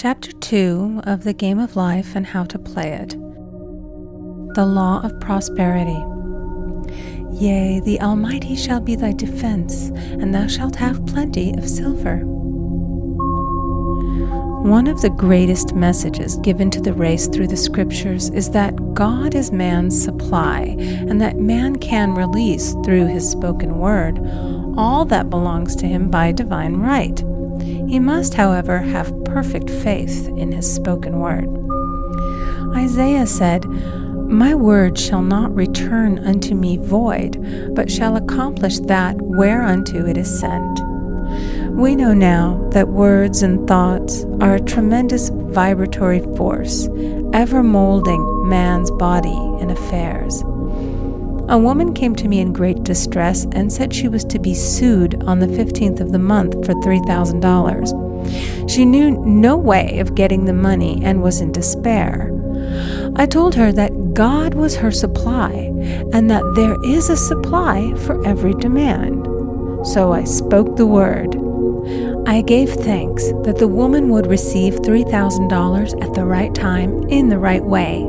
Chapter 2 of The Game of Life and How to Play It. The Law of Prosperity. Yea, the Almighty shall be thy defense, and thou shalt have plenty of silver. One of the greatest messages given to the race through the scriptures is that God is man's supply, and that man can release through his spoken word all that belongs to him by divine right. He must, however, have perfect faith in his spoken word. Isaiah said, "My word shall not return unto me void, but shall accomplish that whereunto it is sent." We know now that words and thoughts are a tremendous vibratory force, ever molding man's body and affairs. A woman came to me in great distress and said she was to be sued on the 15th of the month for $3,000. She knew no way of getting the money and was in despair. I told her that God was her supply and that there is a supply for every demand. So I spoke the word. I gave thanks that the woman would receive $3,000 at the right time in the right way.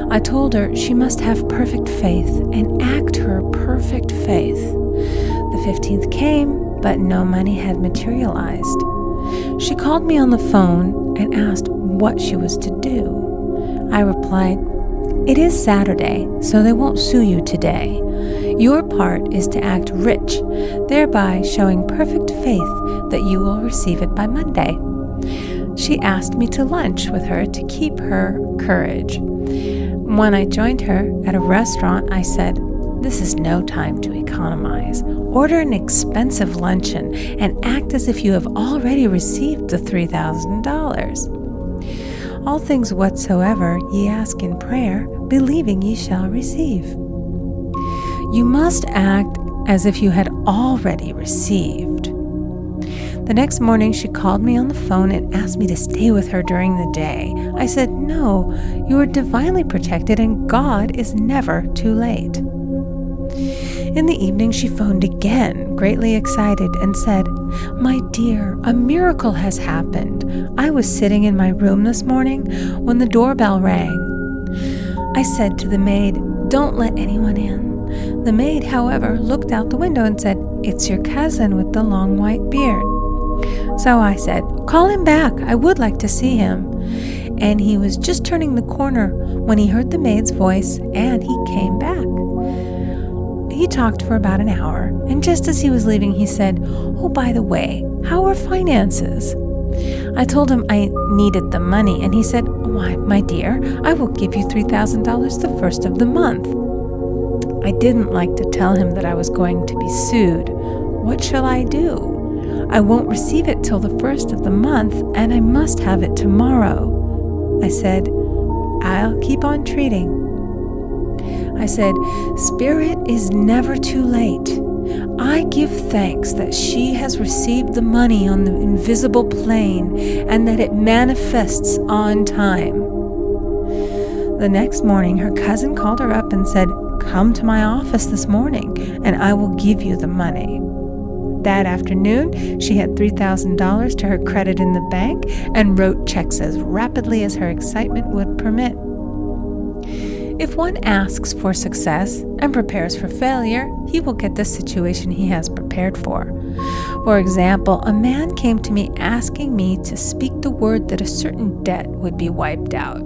I told her she must have perfect faith and act her perfect faith. The 15th came, but no money had materialized. She called me on the phone and asked what she was to do. I replied, "It is Saturday, so they won't sue you today. Your part is to act rich, thereby showing perfect faith that you will receive it by Monday." She asked me to lunch with her to keep her courage. When I joined her at a restaurant, I said, "This is no time to economize. Order an expensive luncheon and act as if you have already received the $3,000. All things whatsoever ye ask in prayer, believing ye shall receive." You must act as if you had already received. The next morning, she called me on the phone and asked me to stay with her during the day. I said, "No, you are divinely protected and God is never too late." In the evening, she phoned again, greatly excited, and said, "My dear, a miracle has happened. I was sitting in my room this morning when the doorbell rang. I said to the maid, 'Don't let anyone in.' The maid, however, looked out the window and said, 'It's your cousin with the long white beard.' So I said, 'Call him back. I would like to see him.' And he was just turning the corner when he heard the maid's voice, and he came back. He talked for about an hour, and just as he was leaving, he said, 'Oh, by the way, how are finances?' I told him I needed the money, and he said, 'Why, my dear, I will give you $3,000 the first of the month.' I didn't like to tell him that I was going to be sued. What shall I do? I won't receive it till the first of the month, and I must have it tomorrow. I said, 'I'll keep on treating.' I said, 'Spirit is never too late. I give thanks that she has received the money on the invisible plane and that it manifests on time.' The next morning, her cousin called her up and said, 'Come to my office this morning, and I will give you the money.' That afternoon, she had $3,000 to her credit in the bank and wrote checks as rapidly as her excitement would permit. If one asks for success and prepares for failure, he will get the situation he has prepared for. For example, a man came to me asking me to speak the word that a certain debt would be wiped out.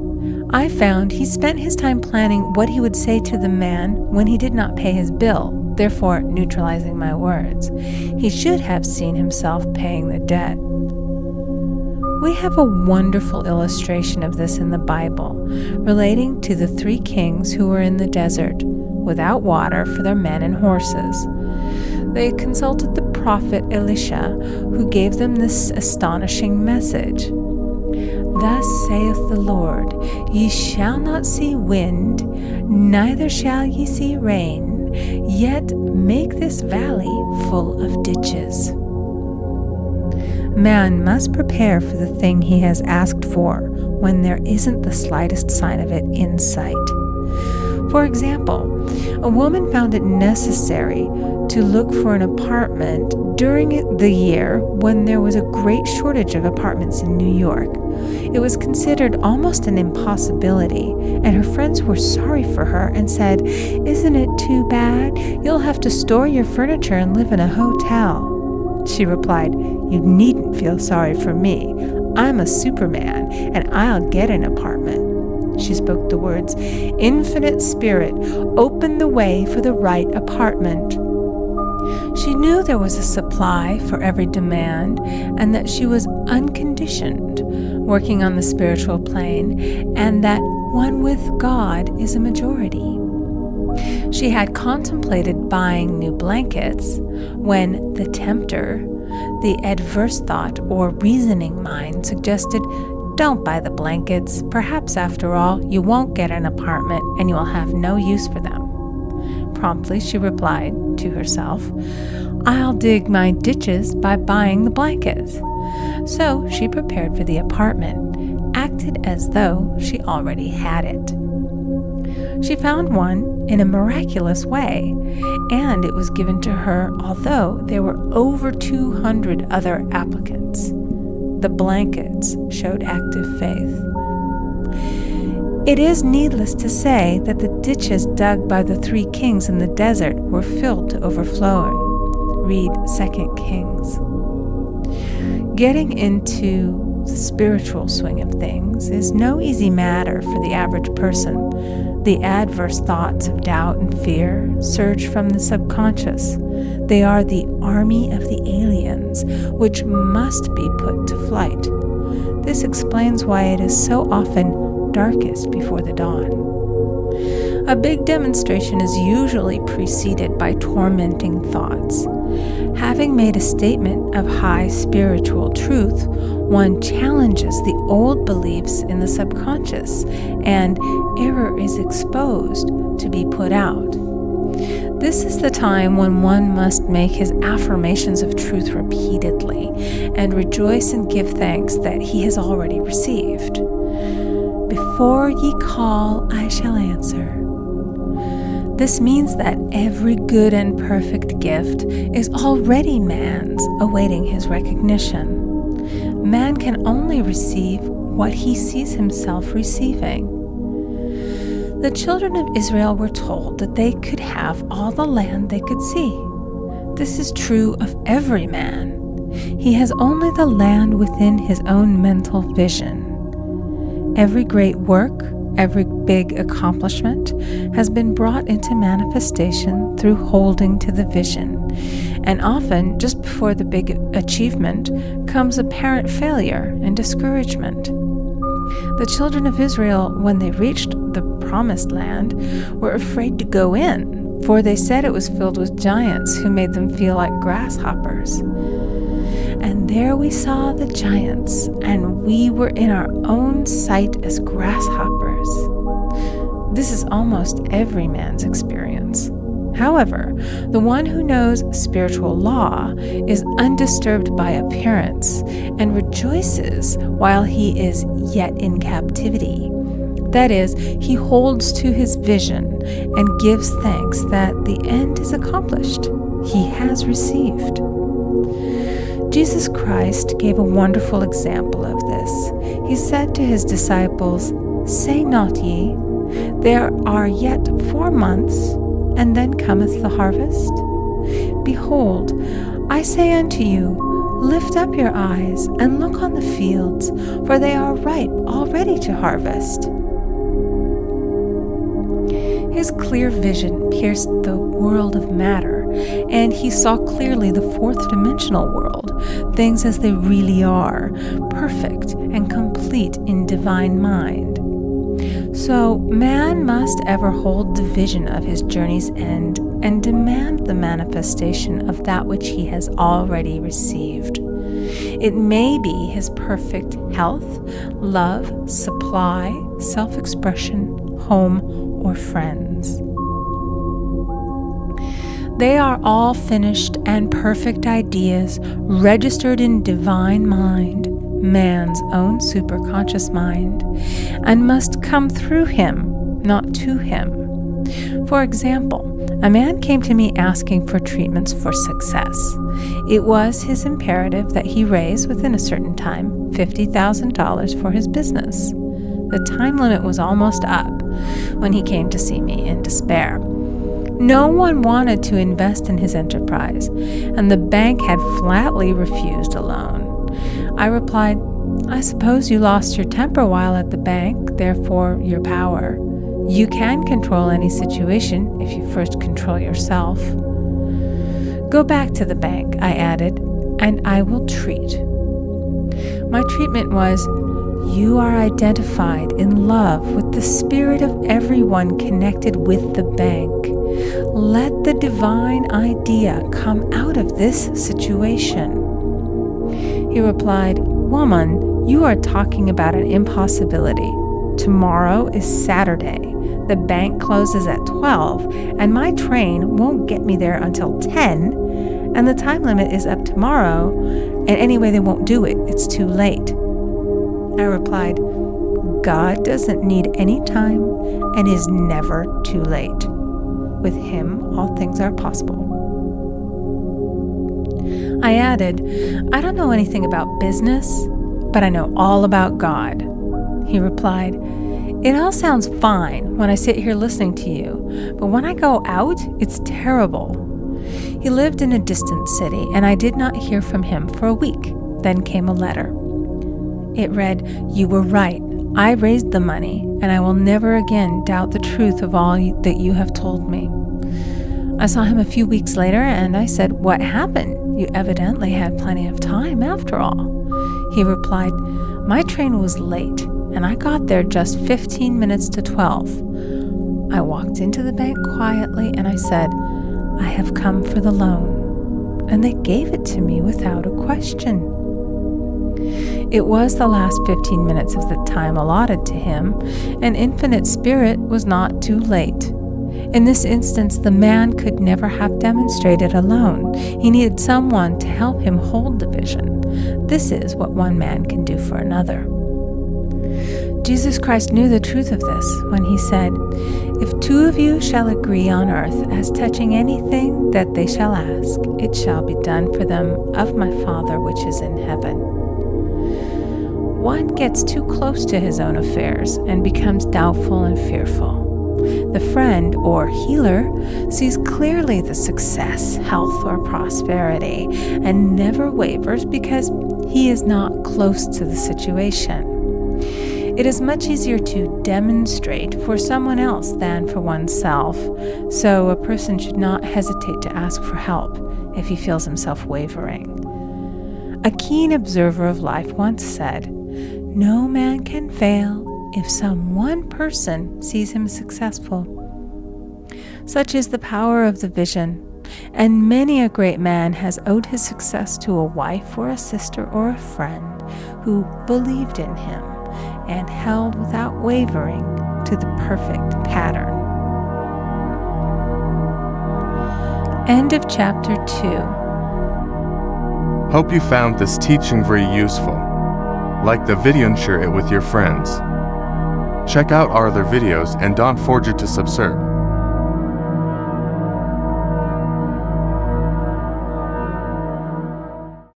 I found he spent his time planning what he would say to the man when he did not pay his bill, therefore neutralizing my words. He should have seen himself paying the debt. We have a wonderful illustration of this in the Bible, relating to the 3 kings who were in the desert, without water for their men and horses. They consulted the prophet Elisha, who gave them this astonishing message. "Thus saith the Lord, ye shall not see wind, neither shall ye see rain, yet make this valley full of ditches." Man must prepare for the thing he has asked for when there isn't the slightest sign of it in sight. For example, a woman found it necessary to look for an apartment during the year when there was a great shortage of apartments in New York. It was considered almost an impossibility, and her friends were sorry for her and said, "Isn't it too bad? You'll have to store your furniture and live in a hotel." She replied, "You needn't feel sorry for me. I'm a Superman, and I'll get an apartment." She spoke the words, "Infinite Spirit, open the way for the right apartment." She knew there was a supply for every demand and that she was unconditioned, working on the spiritual plane, and that one with God is a majority. She had contemplated buying new blankets when the tempter, the adverse thought or reasoning mind, suggested, "Don't buy the blankets. Perhaps after all, you won't get an apartment and you will have no use for them." Promptly she replied to herself, "I'll dig my ditches by buying the blankets." So she prepared for the apartment, acted as though she already had it. She found one in a miraculous way, and it was given to her although there were over 200 other applicants. The blankets showed active faith. It is needless to say that the ditches dug by the 3 kings in the desert were filled to overflowing. Read 2 Kings. Getting into the spiritual swing of things is no easy matter for the average person. The adverse thoughts of doubt and fear surge from the subconscious. They are the army of the aliens, which must be put to flight. This explains why it is so often darkest before the dawn. A big demonstration is usually preceded by tormenting thoughts. Having made a statement of high spiritual truth, one challenges the old beliefs in the subconscious, and error is exposed to be put out. This is the time when one must make his affirmations of truth repeatedly and rejoice and give thanks that he has already received. "Before ye call, I shall answer." This means that every good and perfect gift is already man's, awaiting his recognition. Man can only receive what he sees himself receiving. The children of Israel were told that they could have all the land they could see. This is true of every man. He has only the land within his own mental vision. Every great work, every big accomplishment has been brought into manifestation through holding to the vision. And often, just before the big achievement, comes apparent failure and discouragement. The children of Israel, when they reached the promised land, were afraid to go in, for they said it was filled with giants who made them feel like grasshoppers. And there we saw the giants, and we were in our own sight as grasshoppers. This is almost every man's experience. However, the one who knows spiritual law is undisturbed by appearance and rejoices while he is yet in captivity. That is, he holds to his vision and gives thanks that the end is accomplished. He has received. Jesus Christ gave a wonderful example of this. He said to his disciples, "Say not ye, there are yet 4 months, and then cometh the harvest? Behold, I say unto you, lift up your eyes and look on the fields, for they are ripe already to harvest." His clear vision pierced the world of matter, and he saw clearly the 4th dimensional world, things as they really are, perfect and complete in divine mind. So man must ever hold the vision of his journey's end and demand the manifestation of that which he has already received. It may be his perfect health, love, supply, self-expression, home, or friends. They are all finished and perfect ideas registered in divine mind, man's own superconscious mind, and must come through him, not to him. For example, a man came to me asking for treatments for success. It was his imperative that he raise, within a certain time, $50,000 for his business. The time limit was almost up when he came to see me in despair. No one wanted to invest in his enterprise, and the bank had flatly refused a loan. I replied, "I suppose you lost your temper while at the bank, therefore your power. You can control any situation if you first control yourself. Go back to the bank," I added, "and I will treat." My treatment was, "You are identified in love with the spirit of everyone connected with the bank. Let the divine idea come out of this situation." He replied, "Woman, you are talking about an impossibility. Tomorrow is Saturday. The bank closes at 12, and my train won't get me there until 10, and the time limit is up tomorrow, and anyway they won't do it. It's too late." I replied, "God doesn't need any time and is never too late. With Him, all things are possible." I added, "I don't know anything about business, but I know all about God." He replied, "It all sounds fine when I sit here listening to you, but when I go out, it's terrible." He lived in a distant city, and I did not hear from him for a week. Then came a letter. It read, "You were right. I raised the money, and I will never again doubt the truth of all that you have told me." I saw him a few weeks later, and I said, "What happened? You evidently had plenty of time after all." He replied, "My train was late, and I got there just 15 minutes to 12. I walked into the bank quietly, and I said, 'I have come for the loan,' and they gave it to me without a question." It was the last 15 minutes of the time allotted to him, and Infinite Spirit was not too late. In this instance, the man could never have demonstrated alone. He needed someone to help him hold the vision. This is what one man can do for another. Jesus Christ knew the truth of this when he said, "If two of you shall agree on earth as touching anything that they shall ask, it shall be done for them of my Father which is in heaven." One gets too close to his own affairs and becomes doubtful and fearful. The friend or healer sees clearly the success, health, or prosperity and never wavers because he is not close to the situation. It is much easier to demonstrate for someone else than for oneself, so a person should not hesitate to ask for help if he feels himself wavering. A keen observer of life once said, "No man can fail if some one person sees him successful." Such is the power of the vision, and many a great man has owed his success to a wife or a sister or a friend who believed in him and held without wavering to the perfect pattern. End of chapter 2. Hope you found this teaching very useful. Like the video and share it with your friends. Check out our other videos and don't forget to subscribe.